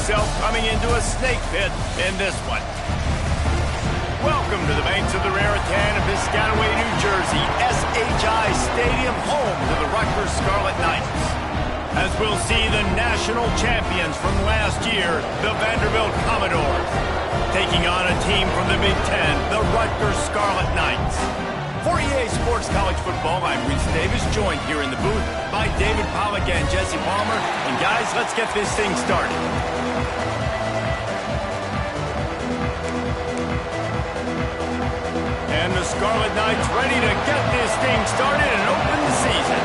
himself coming into a snake pit in this one. Welcome to the banks of the Raritan in Piscataway, New Jersey, SHI Stadium, home to the Rutgers Scarlet Knights. As we'll see the national champions from last year, the Vanderbilt Commodores, taking on a team from the Big Ten, the Rutgers Scarlet Knights. For EA Sports College Football, I'm Reese Davis, joined here in the booth by David Pollack and Jesse Palmer. And guys, let's get this thing started. And the Scarlet Knights ready to get this thing started and open the season.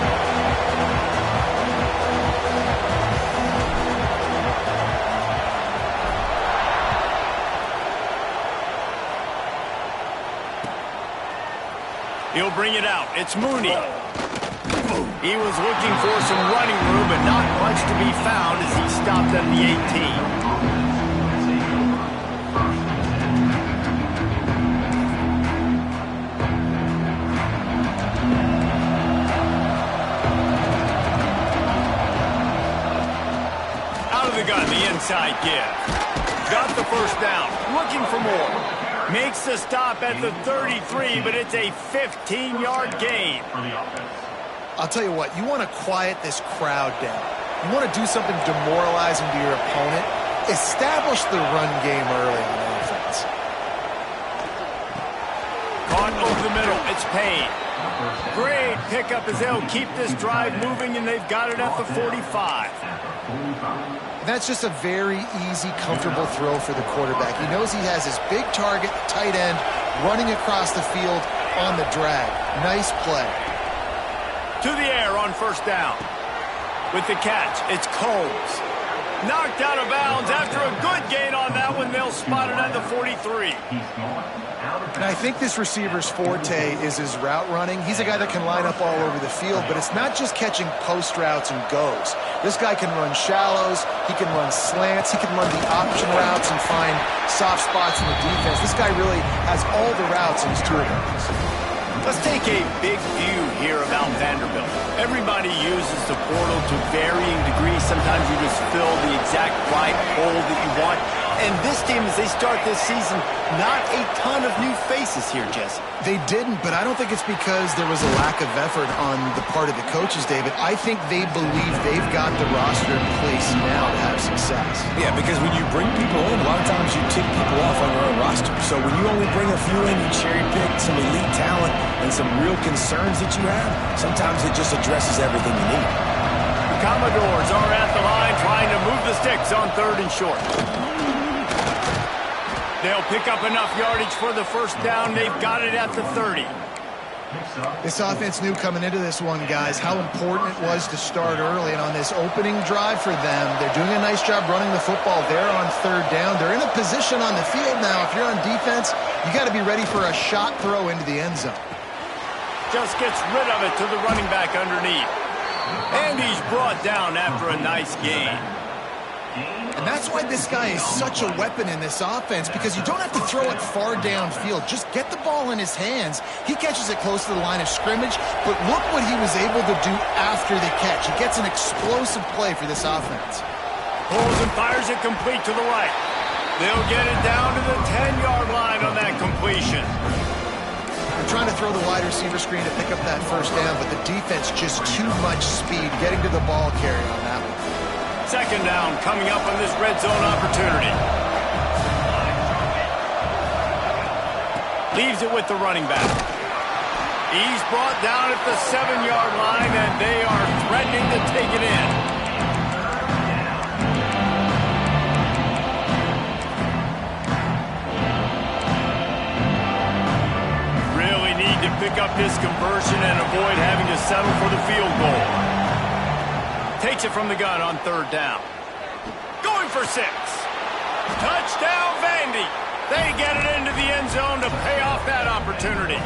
He'll bring it out. It's Mooney. He was looking for some running room, but not much to be found as he stopped at the 18. Out of the gun, the inside give. Got the first down. Looking for more. Makes the stop at the 33, but it's a 15-yard gain. I'll tell you what, you want to quiet this crowd down. You want to do something demoralizing to your opponent. Establish the run game early on offense. Caught over the middle. It's Payne. Great pickup as they'll keep this drive moving, and they've got it at the 45. That's just a very easy, comfortable throw for the quarterback. He knows he has his big target, tight end, running across the field on the drag. Nice play. To the air on first down. With the catch, it's Combs. Knocked out of bounds after a good gain on that one. They'll spot it at the 43. And I think this receiver's forte is his route running. He's a guy that can line up all over the field, but it's not just catching post routes and goes. This guy can run shallows, he can run slants, he can run the option routes and find soft spots in the defense. This guy really has all the routes in his toolbox. Let's take a big view here about Vanderbilt. Everybody uses the portal to varying degrees. Sometimes you just fill the exact right hole that you want. And this team, as they start this season, not a ton of new faces here, Jesse. They didn't, but I don't think it's because there was a lack of effort on the part of the coaches, David. I think they believe they've got the roster in place now to have success. Yeah, because when you bring people in, a lot of times you tick people off on your own roster. So when you only bring a few in, you cherry-pick some elite talent and some real concerns that you have, sometimes it just addresses everything you need. The Commodores are at the line trying to move the sticks on 3rd and short. They'll pick up enough yardage for the first down. They've got it at the 30. This offense knew coming into this one, guys, how important it was to start early. And on this opening drive for them, they're doing a nice job running the football there on 3rd down. They're in a position on the field now. If you're on defense, you got to be ready for a shot throw into the end zone. Just gets rid of it to the running back underneath. And he's brought down after a nice gain. And that's why this guy is such a weapon in this offense, because you don't have to throw it far downfield. Just get the ball in his hands. He catches it close to the line of scrimmage, but look what he was able to do after the catch. He gets an explosive play for this offense. Pulls and fires it complete to the right. They'll get it down to the 10-yard line on that completion. They're trying to throw the wide receiver screen to pick up that first down, but the defense just too much speed getting to the ball carrier on that one. Second down coming up on this red zone opportunity. Leaves it with the running back. He's brought down at the 7-yard line, and they are threatening to take it in. Really need to pick up this conversion and avoid having to settle for the field goal. Takes it from the gun on 3rd down. Going for 6. Touchdown, Vandy. They get it into the end zone to pay off that opportunity.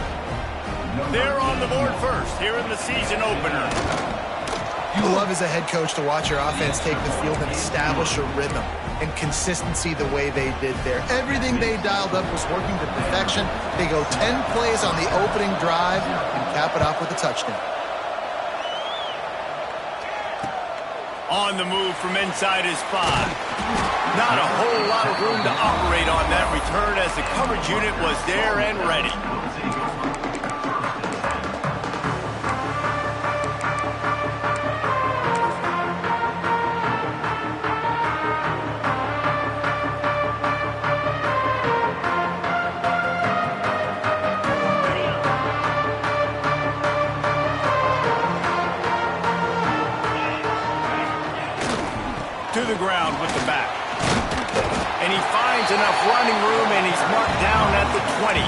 They're on the board first here in the season opener. You love as a head coach to watch your offense take the field and establish a rhythm and consistency the way they did there. Everything they dialed up was working to perfection. They go 10 plays on the opening drive and cap it off with a touchdown. On the move from inside his 5. Not a whole lot of room to operate on that return as the coverage unit was there and ready. To the ground with the back. And he finds enough running room, and he's marked down at the 20.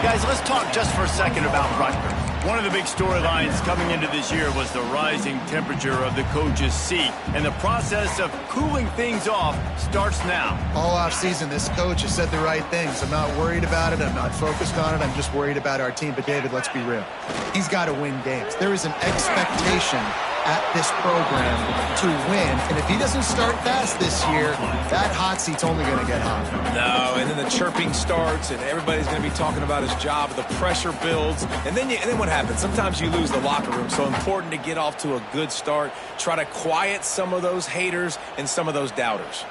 Guys, let's talk just for a second about Rutgers. One of the big storylines coming into this year was the rising temperature of the coach's seat, and the process of cooling things off starts now. All offseason, this coach has said the right things. I'm not worried about it. I'm not focused on it. I'm just worried about our team. But, David, let's be real. He's got to win games. There is an expectation at this program to win, and if he doesn't start fast this year, that hot seat's only going to get hotter. No, and then the chirping starts, and everybody's going to be talking about his job. The pressure builds, and then what happens? Sometimes you lose the locker room, so important to get off to a good start. Try to quiet some of those haters and some of those doubters.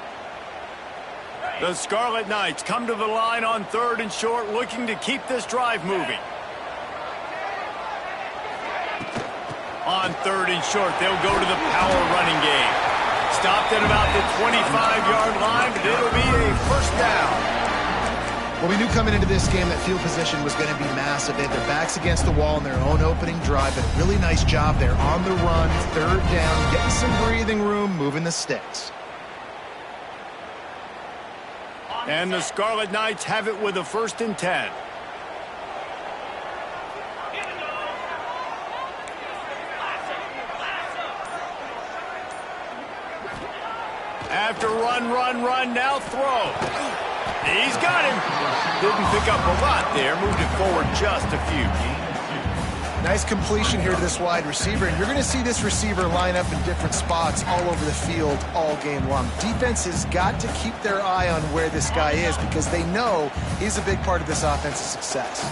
The Scarlet Knights come to the line on 3rd and short, looking to keep this drive moving. On 3rd and short, they'll go to the power running game. Stopped at about the 25-yard line, but it'll be a first down. Well, we knew coming into this game that field position was going to be massive. They had their backs against the wall in their own opening drive, but a really nice job there on the run, 3rd down, getting some breathing room, moving the sticks. And the Scarlet Knights have it with a 1st and 10. After run, now throw. He's got him. Didn't pick up a lot there. Moved it forward just a few. Nice completion here to this wide receiver, and you're going to see this receiver line up in different spots all over the field all game long. Defense has got to keep their eye on where this guy is because they know he's a big part of this offense's success.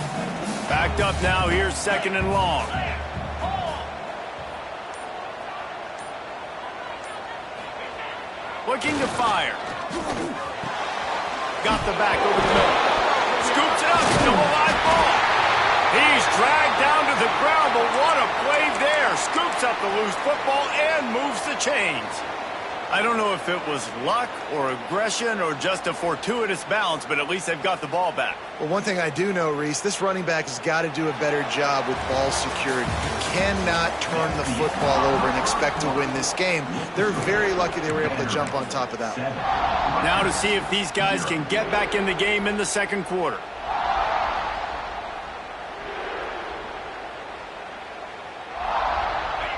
Backed up now. Here's 2nd and long. Looking to fire. Got the back over the middle. Scoops it up. Still a live ball. He's dragged down to the ground, but what a play there. Scoops up the loose football and moves the chains. I don't know if it was luck or aggression or just a fortuitous bounce, but at least they've got the ball back. Well, one thing I do know, Reese, this running back has got to do a better job with ball security. You cannot turn the football over and expect to win this game. They're very lucky they were able to jump on top of that. Now to see if these guys can get back in the game in the 2nd quarter.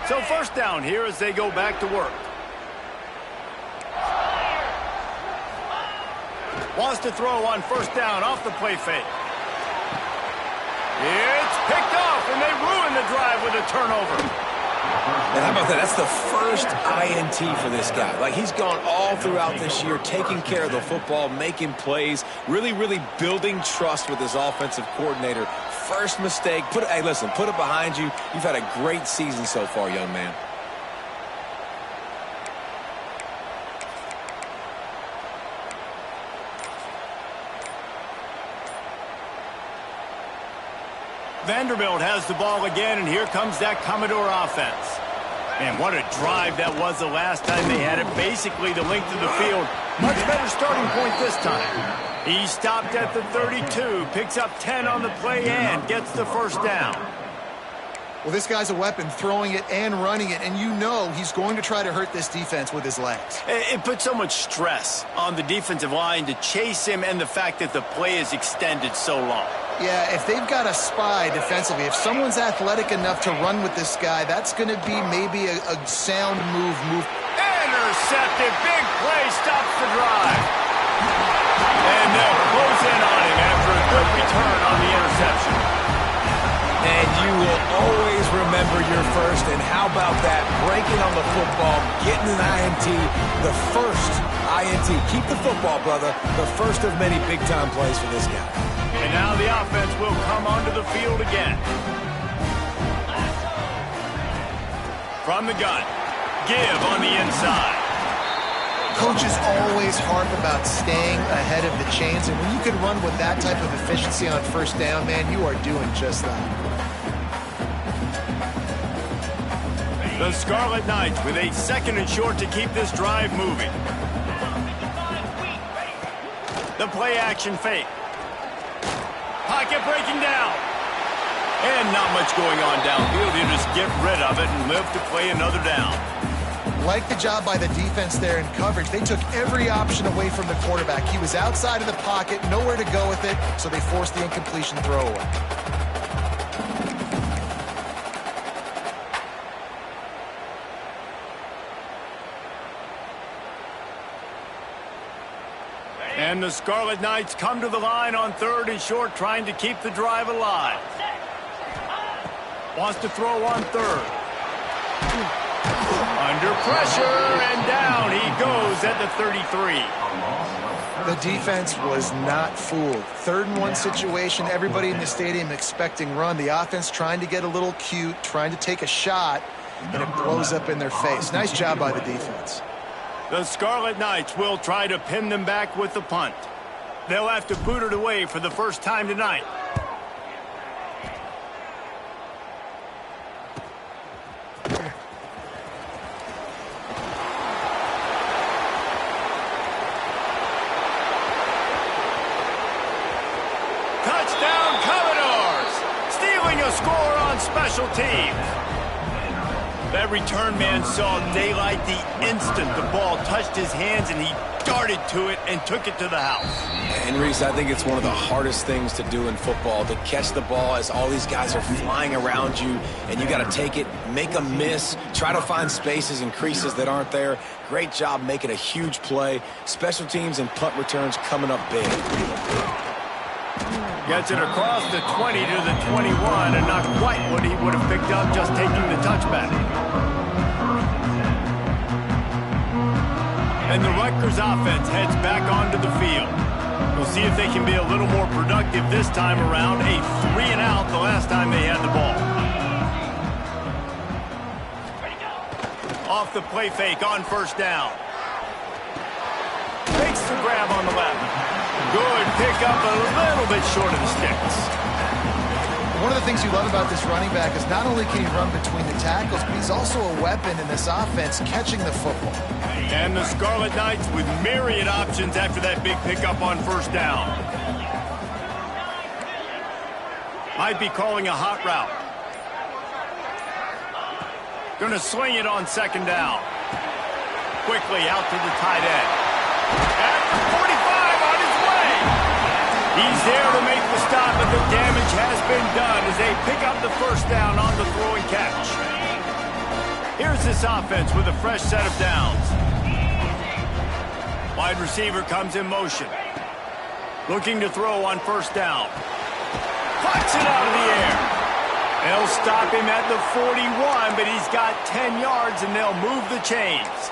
So 1st down here as they go back to work. Wants to throw on 1st down off the play fake. It's picked off, and they ruin the drive with a turnover. And how about that? That's the first INT for this guy. Like, he's gone all throughout this year, taking care of the football, making plays, really building trust with his offensive coordinator. First mistake. Hey, listen, put it behind you. You've had a great season so far, young man. Vanderbilt has the ball again, and here comes that Commodore offense. Man, what a drive that was the last time they had it. Basically the length of the field. Much better starting point this time. He stopped at the 32, picks up 10 on the play, and gets the 1st down. Well, this guy's a weapon, throwing it and running it, and you know he's going to try to hurt this defense with his legs. It puts so much stress on the defensive line to chase him and the fact that the play is extended so long. Yeah, if they've got a spy defensively, if someone's athletic enough to run with this guy, that's going to be maybe a sound move. Intercepted. Big play stops the drive. And they'll close in on him after a good return on the interception. And you will always remember your first. And how about that? Breaking on the football, getting an INT, the first INT. Keep the football, brother. The first of many big-time plays for this guy. And now the offense will come onto the field again. From the gun. Give on the inside. Coaches always harp about staying ahead of the chains, and when you can run with that type of efficiency on first down, man, you are doing just that. The Scarlet Knights with a 2nd and short to keep this drive moving. The play action fake. Pocket breaking down. And not much going on downfield. You just get rid of it and live to play another down. Like the job by the defense there in coverage. They took every option away from the quarterback. He was outside of the pocket, nowhere to go with it, so they forced the incompletion throwaway. And the Scarlet Knights come to the line on 3rd and short, trying to keep the drive alive. Wants to throw on 3rd. Under pressure, and down he goes at the 33. The defense was not fooled. 3rd and 1 situation, everybody in the stadium expecting run. The offense trying to get a little cute, trying to take a shot, and it blows up in their face. Nice job by the defense. The Scarlet Knights will try to pin them back with the punt. They'll have to boot it away for the first time tonight. Touchdown Commodores! Stealing a score on special teams. That return man saw daylight the instant the ball touched his hands, and he darted to it and took it to the house. And Reese, I think it's one of the hardest things to do in football, to catch the ball as all these guys are flying around you, and you got to take it, make a miss, try to find spaces and creases that aren't there. Great job making a huge play. Special teams and punt returns coming up big. Gets it across the 20 to the 21, and not quite what he would have picked up just taking the touchback. And the Rutgers offense heads back onto the field. We'll see if they can be a little more productive this time around. A 3-and-out the last time they had the ball. Off the play fake on first down. Makes the grab on the left. Good pick up, a little bit short of the sticks. One of the things you love about this running back is not only can he run between the tackles, but he's also a weapon in this offense catching the football. And the Scarlet Knights with myriad options after that big pickup on first down. Might be calling a hot route. Going to sling it on 2nd down. Quickly out to the tight end. At the 45 on his way. He's there to make the stop, but the damage has been done as they pick up the first down on the throw and catch. Here's this offense with a fresh set of downs. Wide receiver comes in motion. Looking to throw on first down. Puts it out of the air. They'll stop him at the 41, but he's got 10 yards, and they'll move the chains.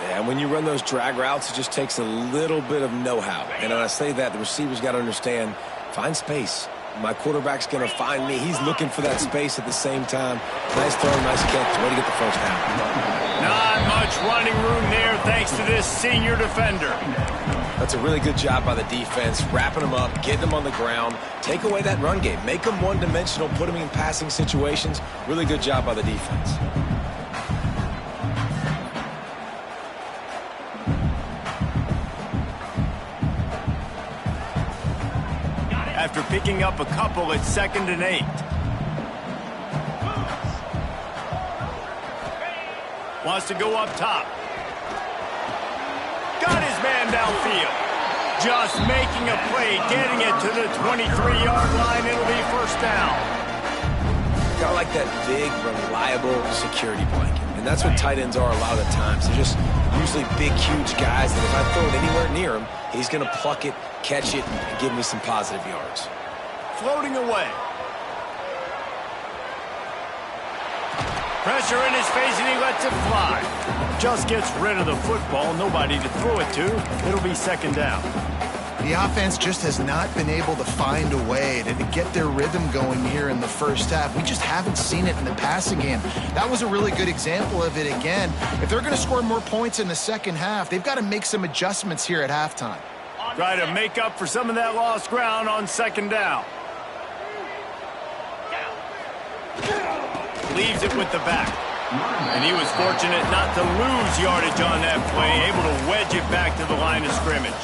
Yeah, and when you run those drag routes, it just takes a little bit of know-how. And when I say that, the receiver's got to understand, find space. My quarterback's going to find me. He's looking for that space at the same time. Nice throw, nice catch. Way to get the first down. Not much running room there thanks to this senior defender. That's a really good job by the defense, wrapping them up, getting them on the ground. Take away that run game. Make them one-dimensional, put them in passing situations. Really good job by the defense. After picking up a couple at 2nd and 8. Wants to go up top. Got his man downfield. Just making a play, getting it to the 23-yard line. It'll be first down. Got like that big, reliable security blanket. And that's what tight ends are a lot of the times. They're just usually big, huge guys that if I throw it anywhere near him, he's going to pluck it, catch it, and give me some positive yards. Floating away. Pressure in his face, and he lets it fly. Just gets rid of the football. Nobody to throw it to. It'll be 2nd down. The offense just has not been able to find a way to get their rhythm going here in the first half. We just haven't seen it in the passing game. That was a really good example of it again. If they're going to score more points in the second half, they've got to make some adjustments here at halftime. Try to make up for some of that lost ground on second down. Leaves it with the back. And he was fortunate not to lose yardage on that play, able to wedge it back to the line of scrimmage.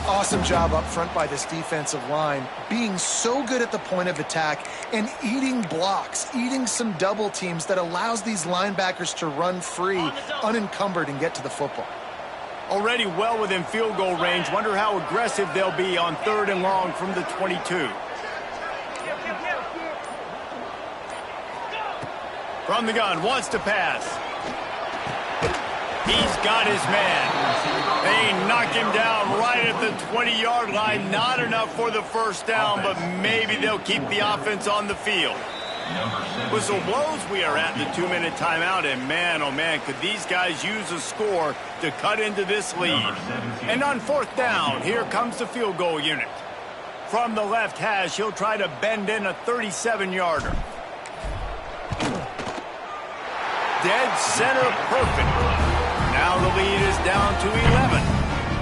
Awesome job up front by this defensive line, being so good at the point of attack and eating blocks, eating some double teams that allows these linebackers to run free, unencumbered, and get to the football. Already well within field goal range. Wonder how aggressive they'll be on 3rd and long from the 22. From the gun, wants to pass. He's got his man. They knock him down right at the 20-yard line. Not enough for the first down, but maybe they'll keep the offense on the field. Whistle blows, we are at the 2-minute timeout, and man, oh man, could these guys use a score to cut into this lead. And on 4th down, here comes the field goal unit. From the left hash, he'll try to bend in a 37-yarder. Dead center, perfect. Now the lead is down to 11.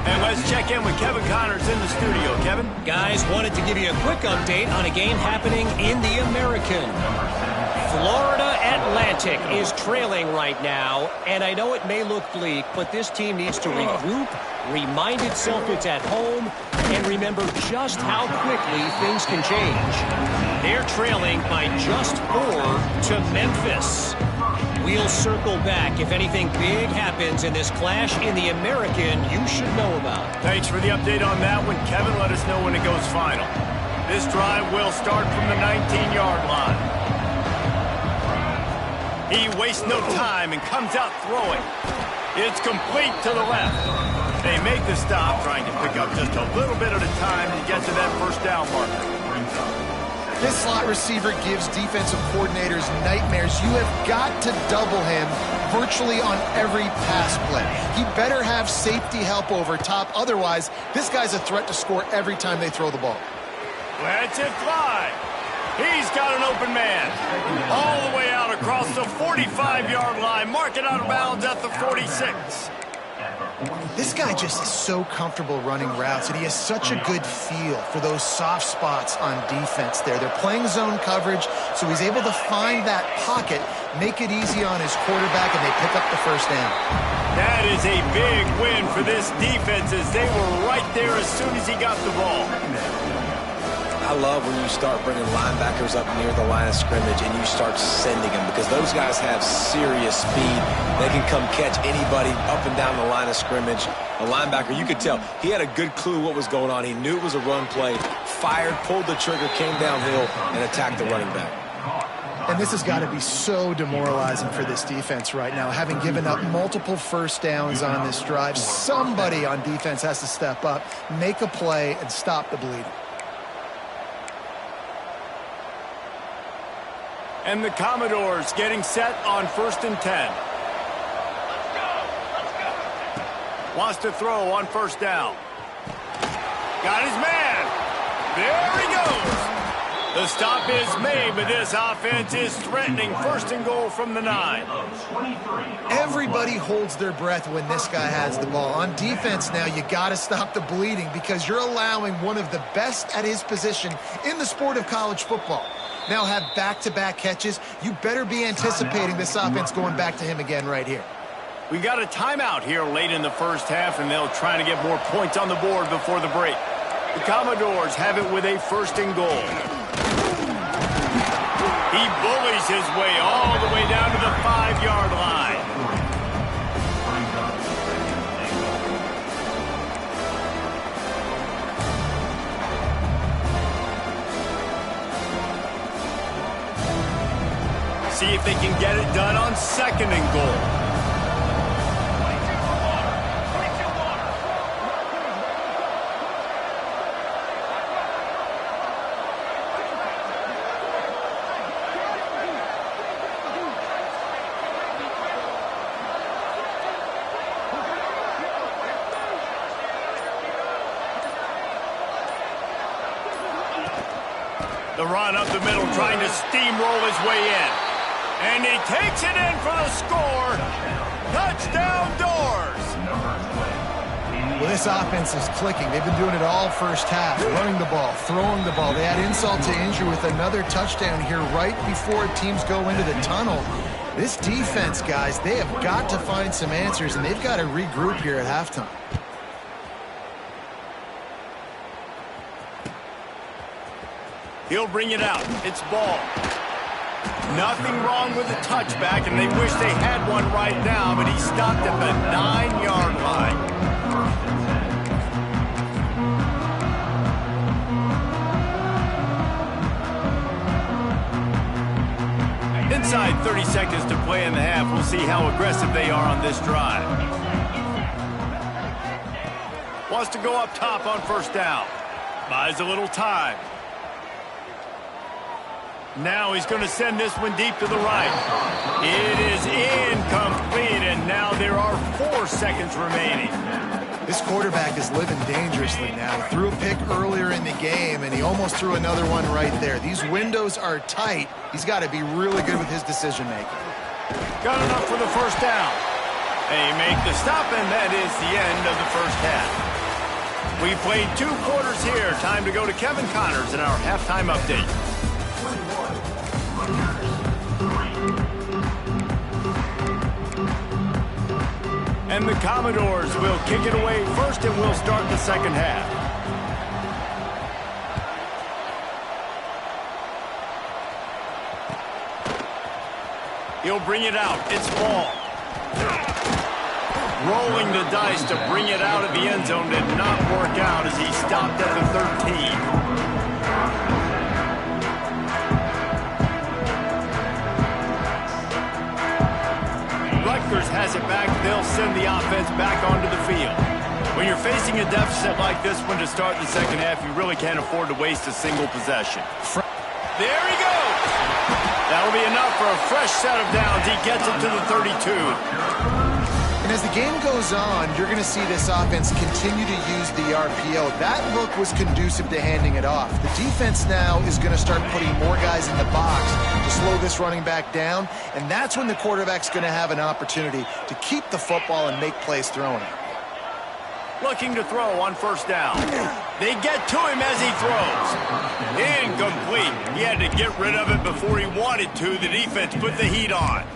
And let's check in with Kevin Connors in the studio. Kevin? Guys, wanted to give you a quick update on a game happening in the American. Florida Atlantic is trailing right now, and I know it may look bleak, but this team needs to regroup, remind itself it's at home, and remember just how quickly things can change. They're trailing by just 4 to Memphis. We'll circle back if anything big happens in this clash in the American you should know about. Thanks for the update on that one, Kevin. Let us know when it goes final. This drive will start from the 19-yard line. He wastes no time and comes out throwing. It's complete to the left. They make the stop, trying to pick up just a little bit at a time to get to that first down marker. This slot receiver gives defensive coordinators nightmares. You have got to double him virtually on every pass play. He better have safety help over top. Otherwise, this guy's a threat to score every time they throw the ball. Lets it fly. He's got an open man. All the way out across the 45-yard line. Mark it out of bounds at the 46. This guy just is so comfortable running routes, and he has such a good feel for those soft spots on defense there. They're playing zone coverage, so he's able to find that pocket, make it easy on his quarterback, and they pick up the first down. That is a big win for this defense, as they were right there as soon as he got the ball. I love when you start bringing linebackers up near the line of scrimmage and you start sending them, because those guys have serious speed. They can come catch anybody up and down the line of scrimmage. A linebacker, you could tell, he had a good clue what was going on. He knew it was a run play, fired, pulled the trigger, came downhill, and attacked the running back. And this has got to be so demoralizing for this defense right now, having given up multiple first downs on this drive. Somebody on defense has to step up, make a play, and stop the bleeding. And the Commodores getting set on 1st and 10. Wants to throw on 1st down. Got his man. There he goes. The stop is made, but this offense is threatening 1st and goal from the 9. Everybody holds their breath when this guy has the ball. On defense now, you got to stop the bleeding, because you're allowing one of the best at his position in the sport of college football. Now have back-to-back catches. You better be anticipating this offense going back to him again right here. We got a timeout here late in the first half, and they'll try to get more points on the board before the break. The Commodores have it with a 1st and goal. He bullies his way all the way down to the 5-yard line. See if they can get it done on 2nd and goal. The run up the middle, trying to steamroll his way in. And he takes it in for the score. Touchdown, Doors. Well, this offense is clicking. They've been doing it all first half, running the ball, throwing the ball. They add insult to injury with another touchdown here right before teams go into the tunnel. This defense, guys, they have got to find some answers, and they've got to regroup here at halftime. He'll bring it out. It's ball. Nothing wrong with the touchback, and they wish they had one right now, but he stopped at the 9-yard line. Inside 30 seconds to play in the half. We'll see how aggressive they are on this drive. Wants to go up top on first down. Buys a little time. Now he's going to send this one deep to the right. It is incomplete, and now there are 4 seconds remaining. This quarterback is living dangerously now. He threw a pick earlier in the game, and he almost threw another one right there. These windows are tight. He's got to be really good with his decision-making. Got enough for the first down. They make the stop, and that is the end of the first half. We played 2 quarters here. Time to go to Kevin Connors in our halftime update. And the Commodores will kick it away first, and we'll start the second half. He'll bring it out. It's ball. Rolling the dice to bring it out of the end zone did not work out as he stopped at the 13. Rutgers has it back. They'll send the offense back onto the field. When you're facing a deficit like this one to start the second half, you really can't afford to waste a single possession. There he goes. That'll be enough for a fresh set of downs. He gets it to the 32. And as the game goes on, you're going to see this offense continue to use the RPO. That look was conducive to handing it off. The defense now is going to start putting more guys in the box to slow this running back down, and that's when the quarterback's going to have an opportunity to keep the football and make plays throwing it. Looking to throw on first down. They get to him as he throws. Incomplete. He had to get rid of it before he wanted to. The defense put the heat on.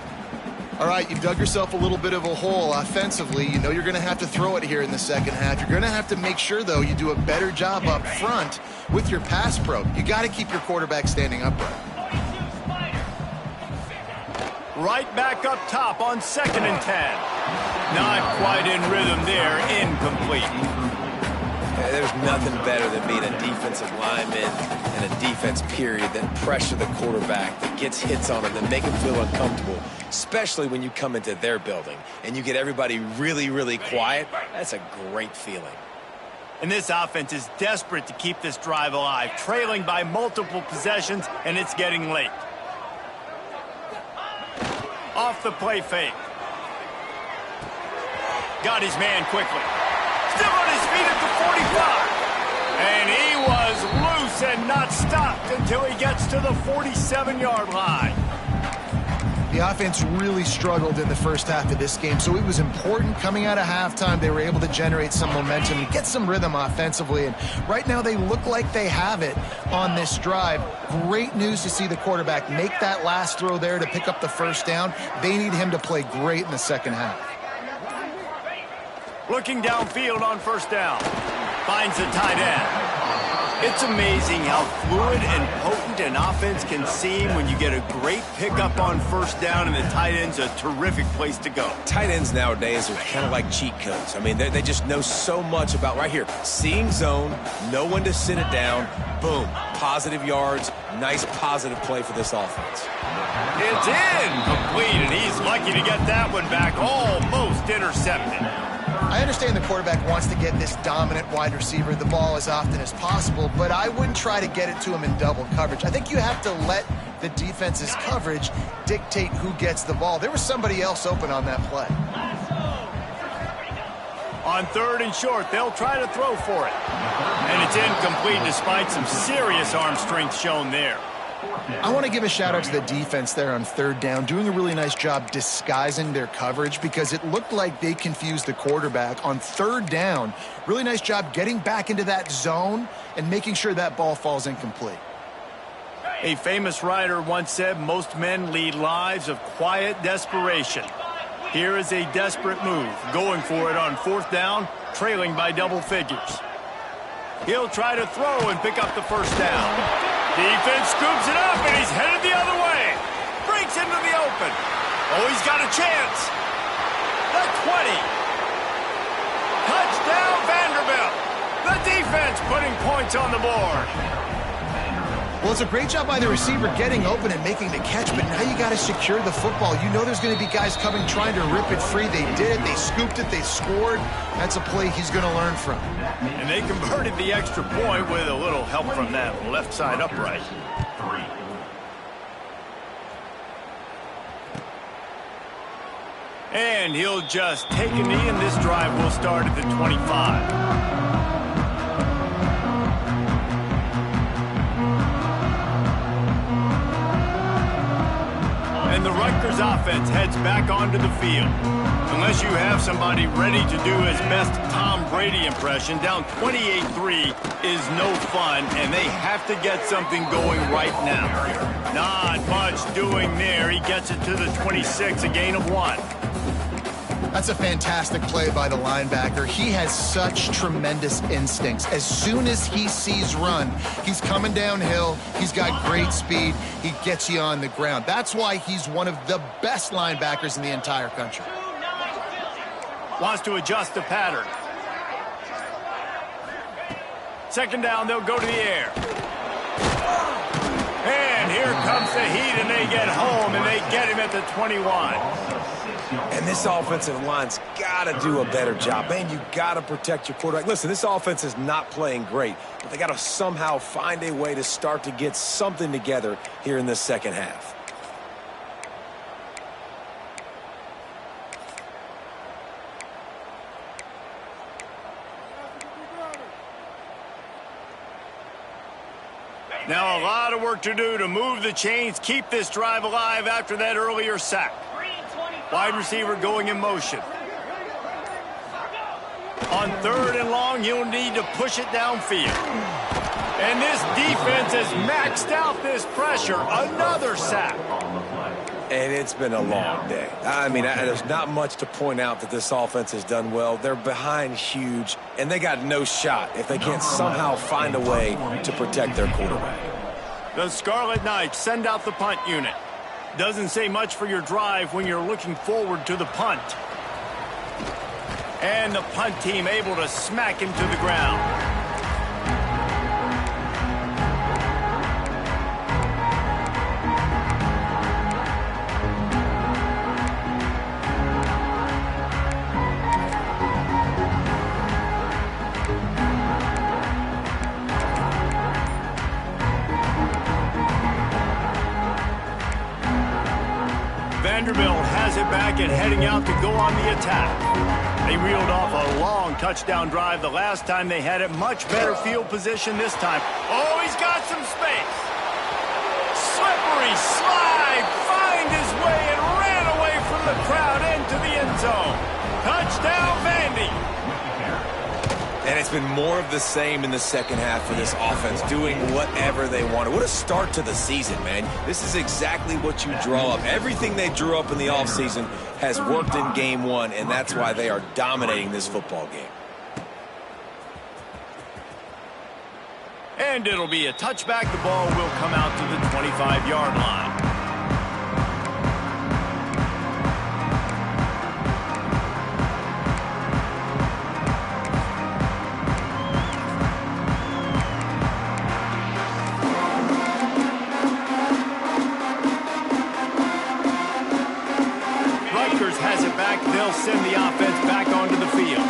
All right, you've dug yourself a little bit of a hole offensively. You know you're going to have to throw it here in the second half. You're going to have to make sure, though, you do a better job up front with your pass pro. You got to keep your quarterback standing upright. Right back up top on 2nd and 10. Not quite in rhythm there. Incomplete. Yeah, there's nothing better than being a defensive lineman and a defense period that pressure the quarterback, that gets hits on him, that make him feel uncomfortable, especially when you come into their building and you get everybody really, really quiet. That's a great feeling. And this offense is desperate to keep this drive alive, trailing by multiple possessions, and it's getting late. Off the play fake. Got his man quickly. Still on his feet at the 45. And he was loose and not stopped until he gets to the 47-yard line. The offense really struggled in the first half of this game, so it was important coming out of halftime. They were able to generate some momentum and get some rhythm offensively, and right now they look like they have it on this drive. Great news to see the quarterback make that last throw there to pick up the first down. They need him to play great in the second half. Looking downfield on first down. Finds the tight end. It's amazing how fluid and potent an offense can seem when you get a great pickup on first down, and the tight end's a terrific place to go. Tight ends nowadays are kind of like cheat codes. I mean, they just know so much about right here. Seeing zone, know when to sit it down, boom, positive yards, nice positive play for this offense. It's incomplete, and he's lucky to get that one back, almost intercepted. I understand the quarterback wants to get this dominant wide receiver the ball as often as possible, but I wouldn't try to get it to him in double coverage. I think you have to let the defense's coverage dictate who gets the ball. There was somebody else open on that play. On 3rd and short, they'll try to throw for it. And it's incomplete despite some serious arm strength shown there. I want to give a shout out to the defense there on 3rd down, doing a really nice job disguising their coverage because it looked like they confused the quarterback on 3rd down. Really nice job getting back into that zone and making sure that ball falls incomplete. A famous writer once said most men lead lives of quiet desperation. Here is a desperate move, going for it on 4th down, trailing by double figures. He'll try to throw and pick up the 1st down. Defense scoops it up, and he's headed the other way. Breaks into the open. Oh, he's got a chance. The 20. Touchdown, Vanderbilt. The defense putting points on the board. Well, it's a great job by the receiver getting open and making the catch, but now you got to secure the football. You know there's going to be guys coming trying to rip it free. They did it. They scooped it. They scored. That's a play he's going to learn from. And they converted the extra point with a little help from that left side upright. And he'll just take a knee, and this drive will start at the 25. And the Rutgers offense heads back onto the field. Unless you have somebody ready to do his best Tom Brady impression, down 28-3 is no fun, and they have to get something going right now. Not much doing there. He gets it to the 26, a gain of 1. That's a fantastic play by the linebacker. He has such tremendous instincts. As soon as he sees run, he's coming downhill. He's got great speed. He gets you on the ground. That's why he's one of the best linebackers in the entire country. Wants to adjust the pattern. 2nd down, they'll go to the air. And here comes the heat, and they get home, and they get him at the 21. And this offensive line's got to do a better job. Man, you got to protect your quarterback. Listen, this offense is not playing great, but they got to somehow find a way to start to get something together here in the 2nd half. Now a lot of work to do to move the chains, keep this drive alive after that earlier sack. Wide receiver going in motion. On 3rd and long, he'll need to push it downfield. And this defense has maxed out this pressure. Another sack. And it's been a long day. I mean, there's not much to point out that this offense has done well. They're behind huge, and they got no shot if they can't somehow find a way to protect their quarterback. The Scarlet Knights send out the punt unit. Doesn't say much for your drive when you're looking forward to the punt. And the punt team able to smack him to the ground. Vanderbilt has it back and heading out to go on the attack. They reeled off a long touchdown drive the last time they had it. Much better field position this time. Oh, he's got some space. Slippery slide. Find his way and ran away from the crowd into the end zone. Touchdown, Vandy. And it's been more of the same in the 2nd half for this offense, doing whatever they wanted. What a start to the season, man. This is exactly what you draw up. Everything they drew up in the offseason has worked in game 1, and that's why they are dominating this football game. And it'll be a touchback. The ball will come out to the 25-yard line. Has it back. They'll send the offense back onto the field.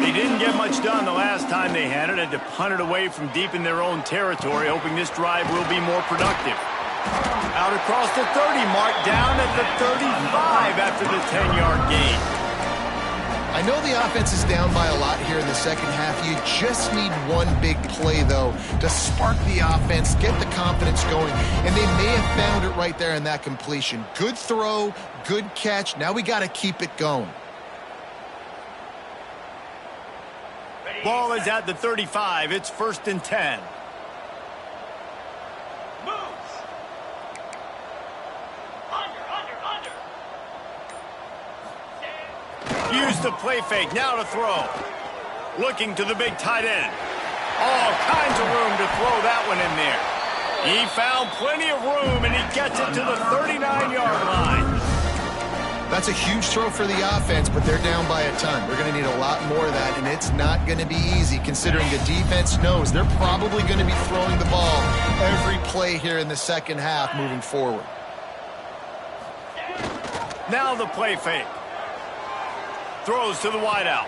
They didn't get much done the last time they had it. Had to punt it away from deep in their own territory, hoping this drive will be more productive. Out across the 30 mark, down at the 35 after the 10-yard gain. I I know the offense is down by a lot here in the second half. You just need one big play, though, to spark the offense, get the confidence going, and they may have found it right there in that completion. Good throw, good catch. Now we got to keep it going. Ball is at the 35. It's 1st and 10. Use the play fake. Now to throw. Looking to the big tight end. All kinds of room to throw that one in there. He found plenty of room, and he gets it to the 39-yard line. That's a huge throw for the offense, but they're down by a ton. We're going to need a lot more of that, and it's not going to be easy considering the defense knows they're probably going to be throwing the ball every play here in the second half moving forward. Now the play fake. Throws to the wideout.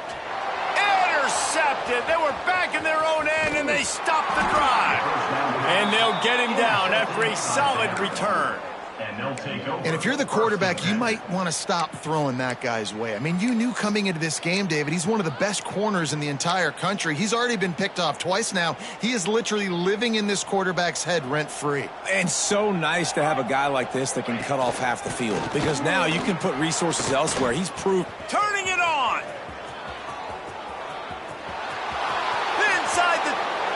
Intercepted. They were back in their own end, and they stopped the drive. And they'll get him down after a solid return. And if you're the quarterback, you might want to stop throwing that guy's way. I mean, you knew coming into this game, David, he's one of the best corners in the entire country. He's already been picked off twice now. He is literally living in this quarterback's head rent-free. And so nice to have a guy like this that can cut off half the field, because now you can put resources elsewhere. He's proved. Turning it on. Inside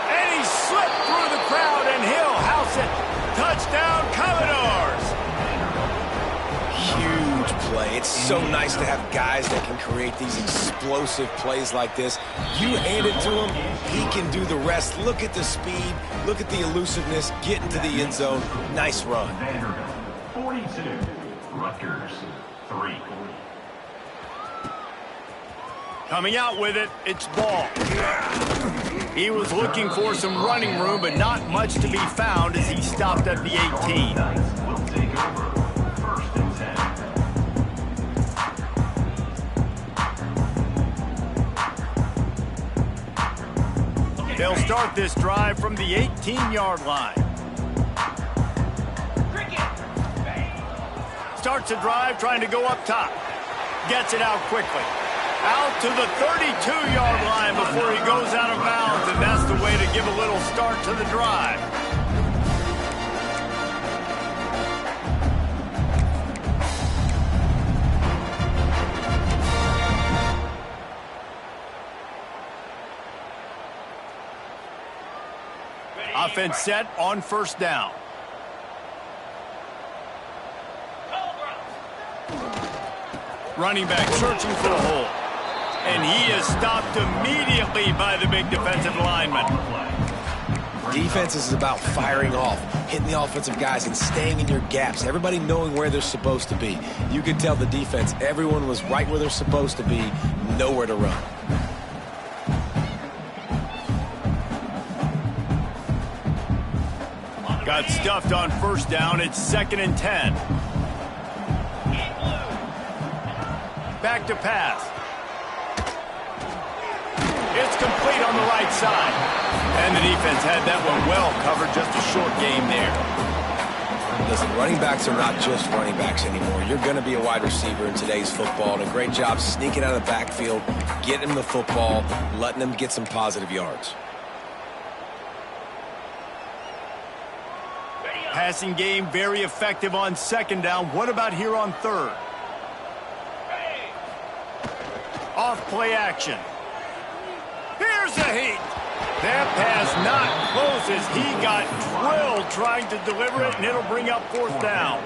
and he slipped through the crowd, and he'll house it. Touchdown, Commodores. Huge play. It's so nice to have guys that can create these explosive plays like this. You hand it to him, he can do the rest. Look at the speed, look at the elusiveness, get into the end zone. Nice run. Vanderbilt 42, Rutgers 3. Coming out with it, it's Ball. He was looking for some running room, but not much to be found as he stopped at the 18. Will take over. 1st and 10. They'll start this drive from the 18-yard line. Starts a drive trying to go up top. Gets it out quickly. Out to the 32-yard line before he goes out of bounds, and that's the way to give a little start to the drive. Offense set on 1st down. Running back searching for a hole. And he is stopped immediately by the big defensive lineman. Defense is about firing off, hitting the offensive guys and staying in your gaps. Everybody knowing where they're supposed to be. You could tell the defense, everyone was right where they're supposed to be, nowhere to run. Got stuffed on 1st down. It's 2nd and 10. Back to pass. It's complete on the right side. And the defense had that one well covered. Just a short game there. Listen, running backs are not just running backs anymore. You're going to be a wide receiver in today's football. And a great job sneaking out of the backfield, getting them the football, letting them get some positive yards. Passing game very effective on 2nd down. What about here on 3rd? Off play action. Here's a heat. That pass not close as he got drilled trying to deliver it, and it'll bring up 4th down.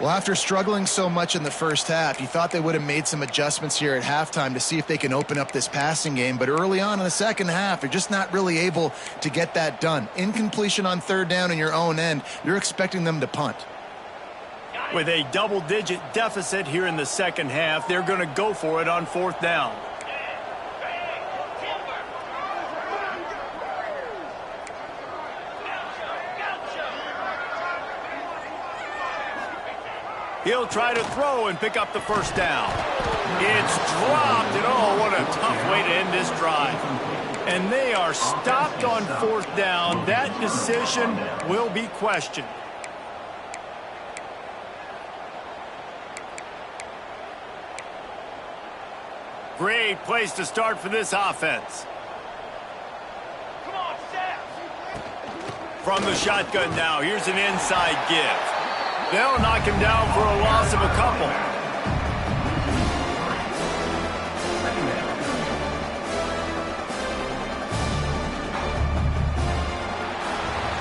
Well, after struggling so much in the first half, you thought they would have made some adjustments here at halftime to see if they can open up this passing game. But early on in the second half, they're just not really able to get that done. Incompletion on 3rd down in your own end, you're expecting them to punt. With a double-digit deficit here in the second half, they're going to go for it on 4th down. He'll try to throw and pick up the 1st down. It's dropped, and oh, what a tough way to end this drive. And they are stopped on 4th down. That decision will be questioned. Great great place to start for this offense. From the shotgun now, here's an inside give. They'll knock him down for a loss of a couple.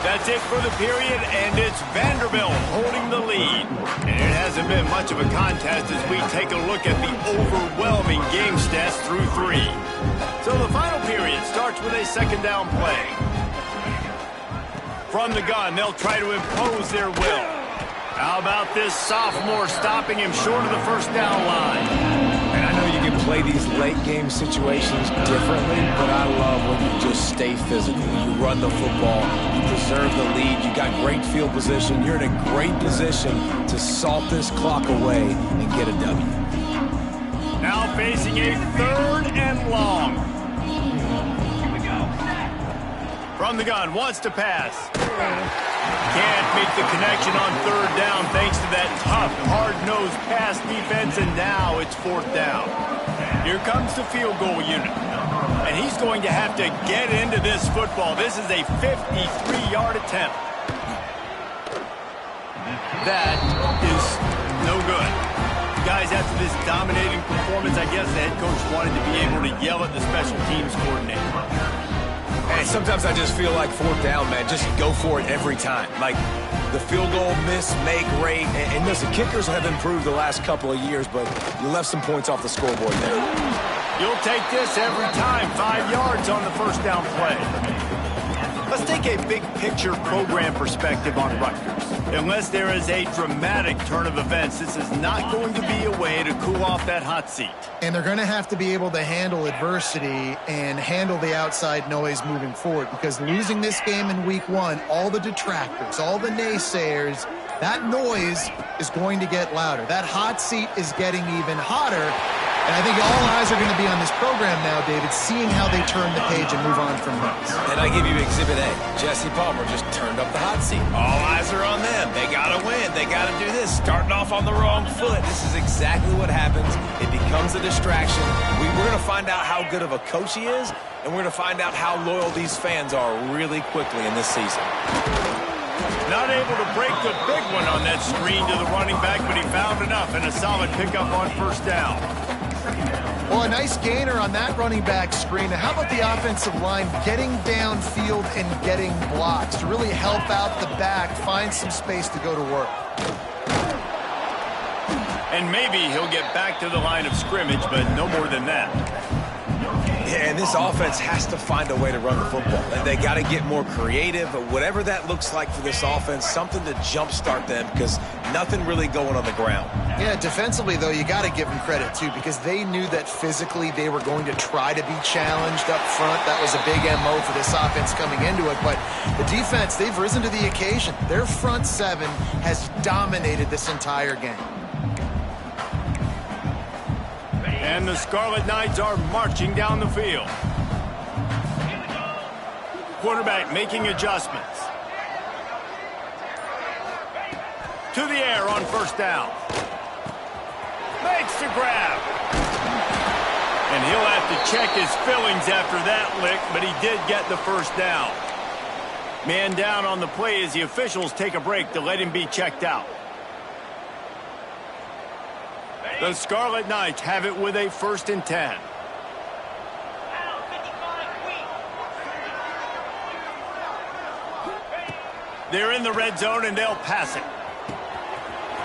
That's it for the period, and it's Vanderbilt holding the lead. And it hasn't been much of a contest as we take a look at the overwhelming game stats through 3. So the final period starts with a second down play. From the gun, they'll try to impose their will. How about this sophomore stopping him short of the first down line? And I know you can play these late game situations differently, but I love when you just stay physical. You run the football, you preserve the lead, you got great field position. You're in a great position to salt this clock away and get a W. Now facing a 3rd and long. From the gun, wants to pass. Can't make the connection on 3rd down thanks to that tough, hard-nosed pass defense, and now it's 4th down. Here comes the field goal unit. And he's going to have to get into this football. This is a 53-yard attempt. That is no good. Guys, after this dominating performance, I guess the head coach wanted to be able to yell at the special teams coordinator. And sometimes I just feel like 4th down, man. Just go for it every time. Like the field goal, miss, make, rate. And listen, kickers have improved the last couple of years, but you left some points off the scoreboard there. You'll take this every time. 5 yards on the first down play. Let's take a big picture program perspective on Rutgers. Unless there is a dramatic turn of events, this is not going to be a way to cool off that hot seat. And they're going to have to be able to handle adversity and handle the outside noise moving forward, because losing this game in week 1, all the detractors, all the naysayers, that noise is going to get louder. That hot seat is getting even hotter. And I think all eyes are going to be on this program now, David, seeing how they turn the page and move on from this. And I give you Exhibit A. Jesse Palmer just turned up the hot seat. All eyes are on them. They got to win. They got to do this. Starting off on the wrong foot. This is exactly what happens. It becomes a distraction. We're going to find out how good of a coach he is, and we're going to find out how loyal these fans are really quickly in this season. Not able to break the big one on that screen to the running back, but he found enough and a solid pickup on first down. Well, a nice gainer on that running back screen. Now, how about the offensive line getting downfield and getting blocks to really help out the back, find some space to go to work? And maybe he'll get back to the line of scrimmage, but no more than that. Yeah, and this offense has to find a way to run the football. And they got to get more creative, but whatever that looks like for this offense, something to jumpstart them, because nothing really going on the ground. Yeah, defensively, though, you got to give them credit, too, because they knew that physically they were going to try to be challenged up front. That was a big MO for this offense coming into it. But the defense, they've risen to the occasion. Their front 7 has dominated this entire game. And the Scarlet Knights are marching down the field. Quarterback making adjustments. To the air on first down. Makes the grab. And he'll have to check his fillings after that lick, but he did get the first down. Man down on the play as the officials take a break to let him be checked out. The Scarlet Knights have it with a 1st and 10. They're in the red zone, and they'll pass it.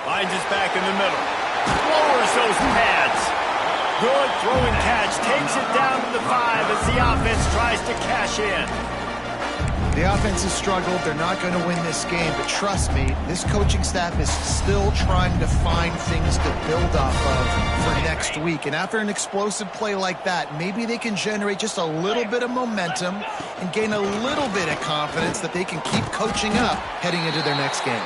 Finds us back in the middle. Lowers those pads. Good throwing catch. Takes it down to the 5 as the offense tries to cash in. The offense has struggled. They're not going to win this game, but trust me, this coaching staff is still trying to find things to build off of for next week. And after an explosive play like that, maybe they can generate just a little bit of momentum and gain a little bit of confidence that they can keep coaching up heading into their next game.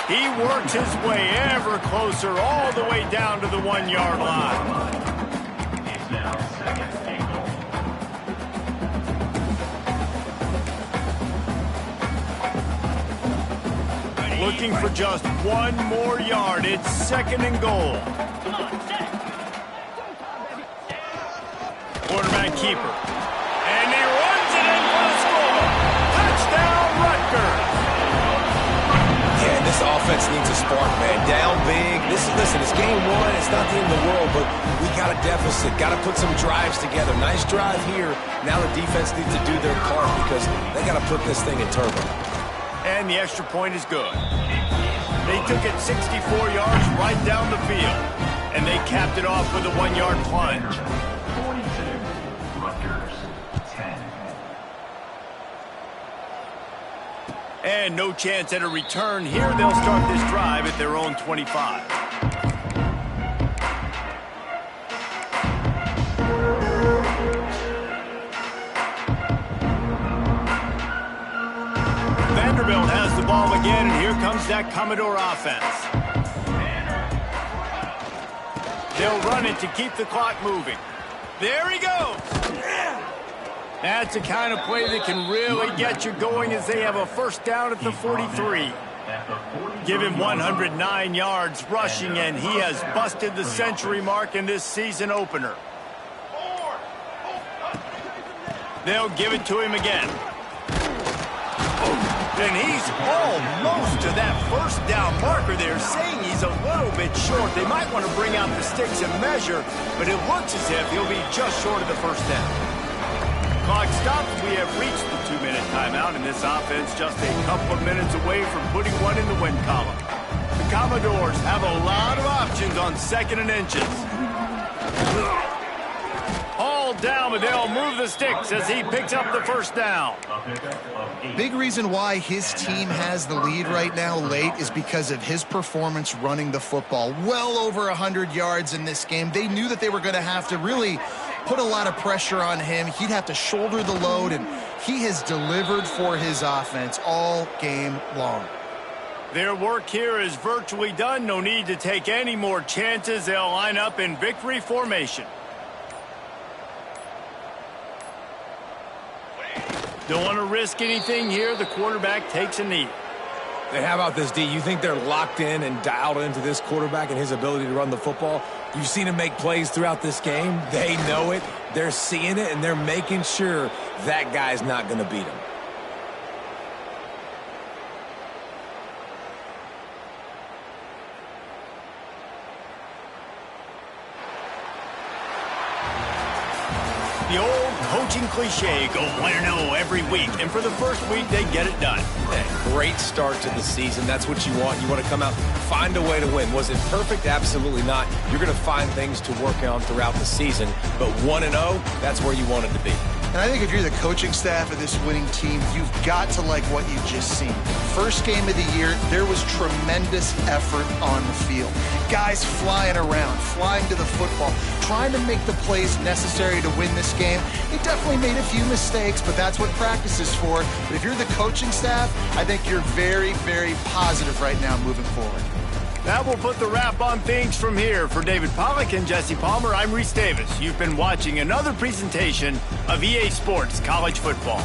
He works his way ever closer all the way down to the 1-yard line. It's now 2nd and goal. Looking for just 1 more yard. It's 2nd and goal. keeper. And he runs it in for the score. Touchdown, Rutgers. Yeah, this offense needs a spark, man. Down big. Listen, it's game one. It's not the end of the world, but we got a deficit. Got to put some drives together. Nice drive here. Now the defense needs to do their part because they got to put this thing in turbo. And the extra point is good. They took it 64 yards right down the field. And they capped it off with a 1-yard plunge. 42, Rutgers, 10. And no chance at a return here. They'll start this drive at their own 25. Vanderbilt has the ball again, and here comes that Commodore offense. They'll run it to keep the clock moving. There he goes. That's the kind of play that can really get you going as they have a first down at the 43. Give him 109 yards rushing, and he has busted the century mark in this season opener. They'll give it to him again. And he's almost to that first down marker. They're saying he's a little bit short. They might want to bring out the sticks and measure, but it looks as if he'll be just short of the first down. Clock stops. We have reached the 2-minute timeout, and this offense just a couple of minutes away from putting one in the win column. The Commodores have a lot of options on 2nd and inches. All down, but they'll move the sticks as he picks up the first down. Big reason why his team has the lead right now late is because of his performance running the football. Well over 100 yards in this game. They knew that they were going to have to really put a lot of pressure on him. He'd have to shoulder the load, and he has delivered for his offense all game long. Their work here is virtually done. No need to take any more chances. They'll line up in victory formation. Don't want to risk anything here. The quarterback takes a knee. Hey, how about this, D? You think they're locked in and dialed into this quarterback and his ability to run the football? You've seen him make plays throughout this game. They know it. They're seeing it, and they're making sure that guy's not going to beat him. The old coaching cliche, go 1-0 every week. And for the first week, they get it done. Great start to the season. That's what you want. You want to come out, find a way to win. Was it perfect? Absolutely not. You're going to find things to work on throughout the season. But 1-0, that's where you want it to be. And I think if you're the coaching staff of this winning team, you've got to like what you've just seen. First game of the year, there was tremendous effort on the field. Guys flying around, flying to the football, trying to make the plays necessary to win this game. They definitely made a few mistakes, but that's what practice is for. But if you're the coaching staff, I think you're very, very positive right now moving forward. That will put the wrap on things from here. For David Pollack and Jesse Palmer, I'm Reese Davis. You've been watching another presentation of EA Sports College Football.